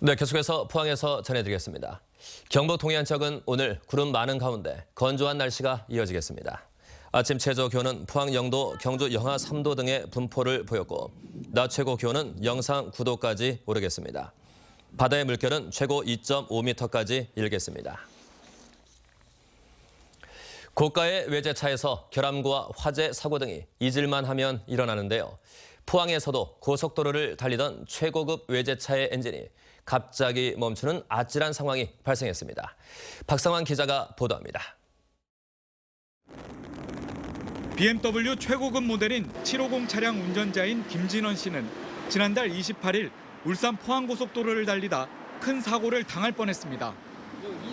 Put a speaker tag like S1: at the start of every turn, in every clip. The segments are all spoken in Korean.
S1: 네, 계속해서 포항에서 전해드리겠습니다. 경북 동해안 지역은 오늘 구름 많은 가운데 건조한 날씨가 이어지겠습니다. 아침 최저 기온은 포항 영도, 경주 영하 3도 등의 분포를 보였고 낮 최고 기온은 영상 9도까지 오르겠습니다. 바다의 물결은 최고 2.5m까지 일겠습니다. 고가의 외제차에서 결함과 화재 사고 등이 잊을만 하면 일어나는데요. 포항에서도 고속도로를 달리던 최고급 외제차의 엔진이 갑자기 멈추는 아찔한 상황이 발생했습니다. 박상환 기자가 보도합니다.
S2: BMW 최고급 모델인 750 차량 운전자인 김진원 씨는 지난달 28일 울산 포항고속도로를 달리다 큰 사고를 당할 뻔했습니다.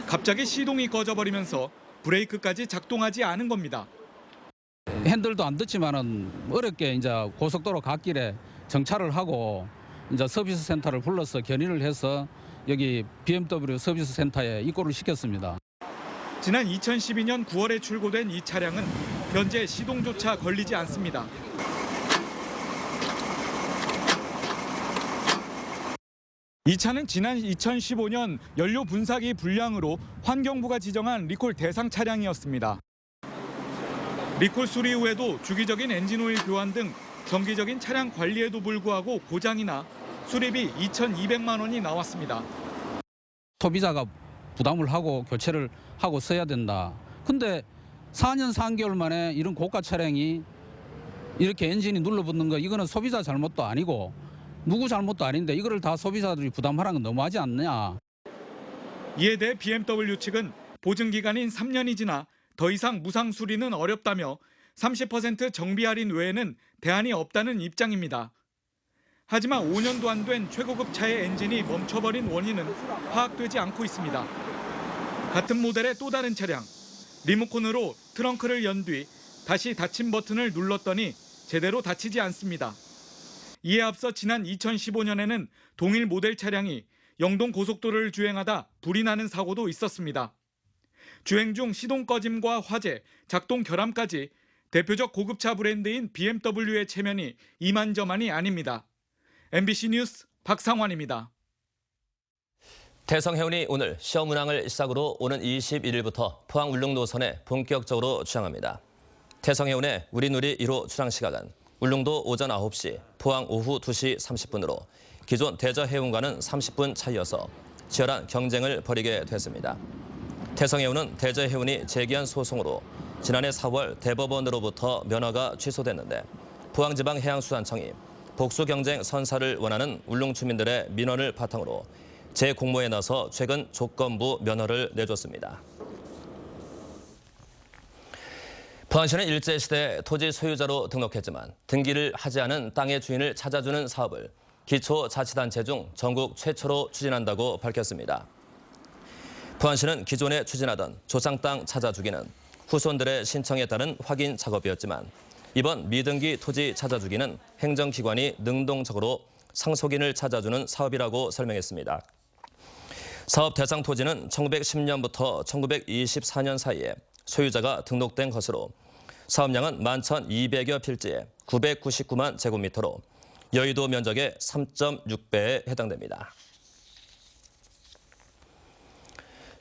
S2: 갑자기 시동이 꺼져버리면서 브레이크까지 작동하지 않은 겁니다.
S3: 핸들도 안 듣지만은 어렵게 이제 고속도로 갓길에 정차를 하고 이제 서비스 센터를 불러서 견인을 해서 여기 BMW 서비스 센터에 입고를 시켰습니다.
S2: 지난 2012년 9월에 출고된 이 차량은 현재 시동조차 걸리지 않습니다. 이 차는 지난 2015년 연료 분사기 불량으로 환경부가 지정한 리콜 대상 차량이었습니다. 리콜 수리 후에도 주기적인 엔진오일 교환 등 정기적인 차량 관리에도 불구하고 고장이나 수리비 2,200만 원이 나왔습니다.
S3: 소비자가 부담을 하고 교체를 하고 써야 된다. 근데 4년 3개월 만에 이런 고가 차량이 이렇게 엔진이 눌러붙는 거 이거는 소비자 잘못도 아니고 누구 잘못도 아닌데 이거를 다 소비자들이 부담하라는 건 너무하지 않느냐.
S2: 이에 대해 BMW 측은 보증 기간인 3년이 지나 더 이상 무상 수리는 어렵다며 30% 정비 할인 외에는 대안이 없다는 입장입니다. 하지만 5년도 안 된 최고급 차의 엔진이 멈춰버린 원인은 파악되지 않고 있습니다. 같은 모델의 또 다른 차량, 리모컨으로 트렁크를 연 뒤 다시 닫힘 버튼을 눌렀더니 제대로 닫히지 않습니다. 이에 앞서 지난 2015년에는 동일 모델 차량이 영동 고속도로를 주행하다 불이 나는 사고도 있었습니다. 주행 중 시동 꺼짐과 화재, 작동 결함까지 대표적 고급차 브랜드인 BMW의 체면이 이만저만이 아닙니다. MBC 뉴스 박상환입니다.
S1: 대성해운이 오늘 시험 운항을 시작으로 오는 21일부터 포항 울릉 노선에 본격적으로 출항합니다. 대성해운의 우리누리 1호 출항 시각은 울릉도 오전 9시, 포항 오후 2시 30분으로 기존 대저해운과는 30분 차이여서 치열한 경쟁을 벌이게 됐습니다. 대성해운은 대저해운이 제기한 소송으로 지난해 4월 대법원으로부터 면허가 취소됐는데 포항지방해양수산청이 복수경쟁 선사를 원하는 울릉 주민들의 민원을 바탕으로 재공모에 나서 최근 조건부 면허를 내줬습니다. 포항시는 일제시대 토지 소유자로 등록했지만 등기를 하지 않은 땅의 주인을 찾아주는 사업을 기초자치단체 중 전국 최초로 추진한다고 밝혔습니다. 포항시는 기존에 추진하던 조상 땅 찾아주기는 후손들의 신청에 따른 확인 작업이었지만 이번 미등기 토지 찾아주기는 행정기관이 능동적으로 상속인을 찾아주는 사업이라고 설명했습니다. 사업 대상 토지는 1910년부터 1924년 사이에 소유자가 등록된 것으로 사업량은 11,200여 필지에 999만 제곱미터로 여의도 면적의 3.6배에 해당됩니다.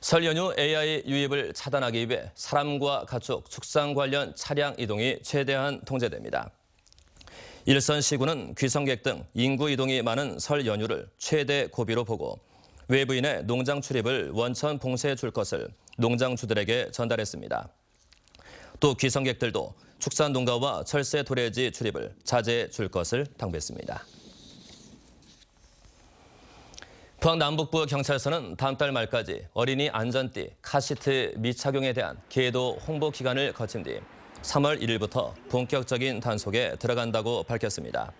S1: 설 연휴 AI 유입을 차단하기 위해 사람과 가축, 축산 관련 차량 이동이 최대한 통제됩니다. 일선 시군은 귀성객 등 인구 이동이 많은 설 연휴를 최대 고비로 보고 외부인의 농장 출입을 원천 봉쇄해 줄 것을 농장주들에게 전달했습니다. 또 귀성객들도 축산 농가와 철새 도래지 출입을 자제해 줄 것을 당부했습니다. 포항 남북부 경찰서는 다음 달 말까지 어린이 안전띠, 카시트 미착용에 대한 계도 홍보 기간을 거친 뒤 3월 1일부터 본격적인 단속에 들어간다고 밝혔습니다.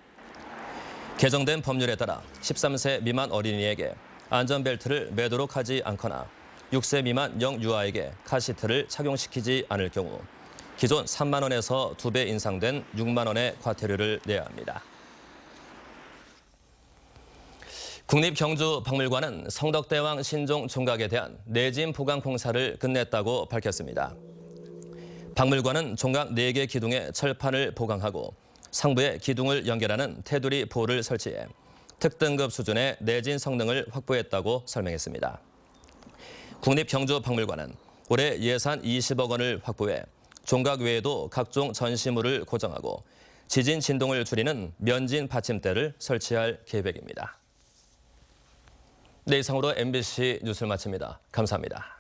S1: 개정된 법률에 따라 13세 미만 어린이에게 안전벨트를 매도록 하지 않거나 6세 미만 영유아에게 카시트를 착용시키지 않을 경우 기존 3만 원에서 2배 인상된 6만 원의 과태료를 내야 합니다. 국립경주박물관은 성덕대왕 신종 종각에 대한 내진 보강 공사를 끝냈다고 밝혔습니다. 박물관은 종각 4개 기둥에 철판을 보강하고 상부에 기둥을 연결하는 테두리 보를 설치해 특등급 수준의 내진 성능을 확보했다고 설명했습니다. 국립경주박물관은 올해 예산 20억 원을 확보해 종각 외에도 각종 전시물을 고정하고 지진 진동을 줄이는 면진 받침대를 설치할 계획입니다. 네, 이상으로 MBC 뉴스를 마칩니다. 감사합니다.